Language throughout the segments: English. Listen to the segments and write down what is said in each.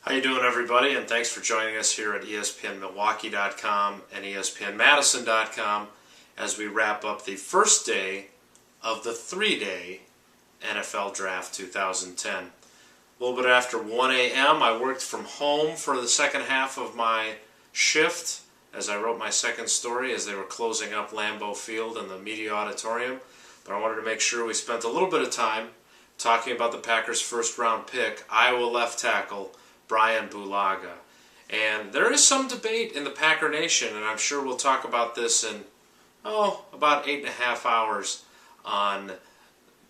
How you doing, everybody? And thanks for joining us here at ESPNMilwaukee.com and ESPNMadison.com as we wrap up the first day of the three-day NFL Draft 2010. A little bit after 1 a.m., I worked from home for the second half of my shift as I wrote my second story as they were closing up Lambeau Field and the media auditorium. But I wanted to make sure we spent a little bit of time talking about the Packers' first-round pick, Iowa left tackle Brian Bulaga. And there is some debate in the Packer Nation, and I'm sure we'll talk about this in, about 8.5 hours on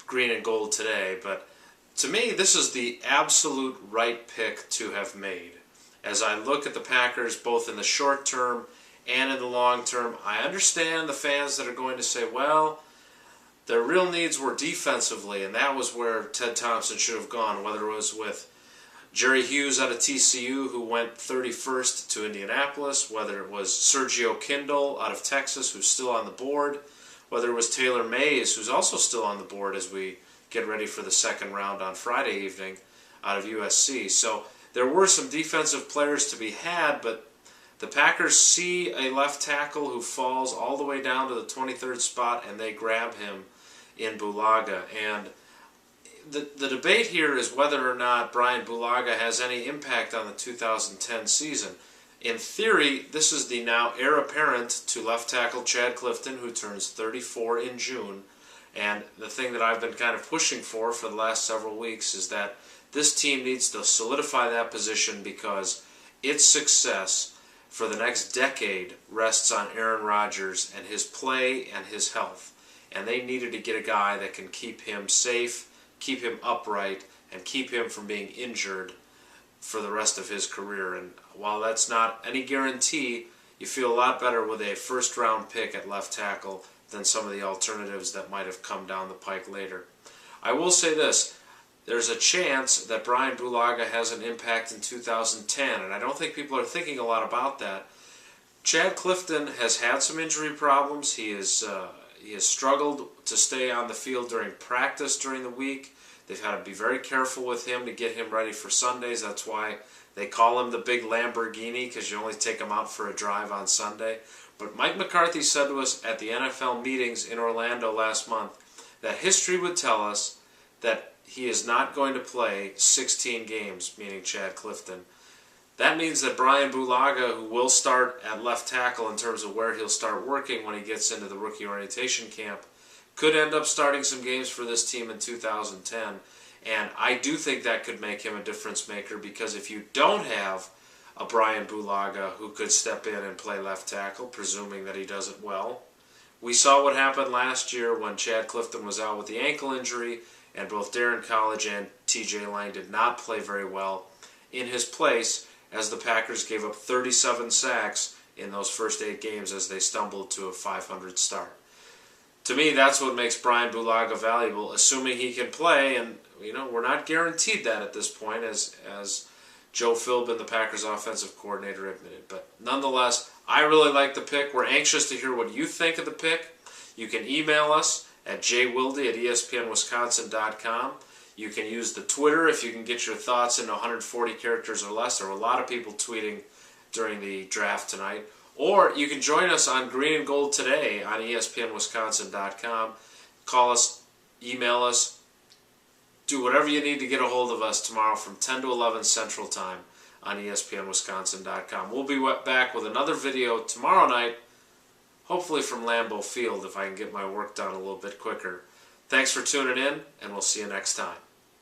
Green and Gold today. But to me, this is the absolute right pick to have made. As I look at the Packers, both in the short term and in the long term, I understand the fans that are going to say, well, their real needs were defensively, and that was where Ted Thompson should have gone, whether it was with Jerry Hughes out of TCU, who went 31st to Indianapolis, whether it was Sergio Kindle out of Texas, who's still on the board, whether it was Taylor Mays, who's also still on the board as we get ready for the second round on Friday evening out of USC. So there were some defensive players to be had, but the Packers see a left tackle who falls all the way down to the 23rd spot, and they grab him in Bulaga. And the debate here is whether or not Brian Bulaga has any impact on the 2010 season. In theory, this is the now heir apparent to left tackle Chad Clifton, who turns 34 in June. And the thing that I've been kind of pushing for the last several weeks is that this team needs to solidify that position because its success for the next decade rests on Aaron Rodgers and his play and his health. And they needed to get a guy that can keep him safe, keep him upright, and keep him from being injured for the rest of his career. And while that's not any guarantee, you feel a lot better with a first-round pick at left tackle than some of the alternatives that might have come down the pike later. I will say this, there's a chance that Brian Bulaga has an impact in 2010, and I don't think people are thinking a lot about that. Chad Clifton has had some injury problems. He has struggled to stay on the field during practice during the week. They've had to be very careful with him to get him ready for Sundays. That's why they call him the big Lamborghini, because you only take him out for a drive on Sunday. But Mike McCarthy said to us at the NFL meetings in Orlando last month that history would tell us that he is not going to play 16 games, meaning Chad Clifton. That means that Brian Bulaga, who will start at left tackle in terms of where he'll start working when he gets into the rookie orientation camp, could end up starting some games for this team in 2010. And I do think that could make him a difference maker, because if you don't have a Brian Bulaga who could step in and play left tackle, presuming that he does it well, we saw what happened last year when Chad Clifton was out with the ankle injury, and both Darren College and TJ Lang did not play very well in his place, as the Packers gave up 37 sacks in those first 8 games as they stumbled to a 500 start. To me, that's what makes Brian Bulaga valuable, assuming he can play, and we're not guaranteed that at this point, as Joe Philbin, the Packers offensive coordinator, admitted. But nonetheless, I really like the pick. We're anxious to hear what you think of the pick. You can email us at jwilde@espnwisconsin.com. You can use the Twitter if you can get your thoughts into 140 characters or less. There were a lot of people tweeting during the draft tonight. Or you can join us on Green and Gold today on ESPNWisconsin.com. Call us, email us, do whatever you need to get a hold of us tomorrow from 10 to 11 Central Time on ESPNWisconsin.com. We'll be back with another video tomorrow night, hopefully from Lambeau Field if I can get my work done a little bit quicker. Thanks for tuning in, and we'll see you next time.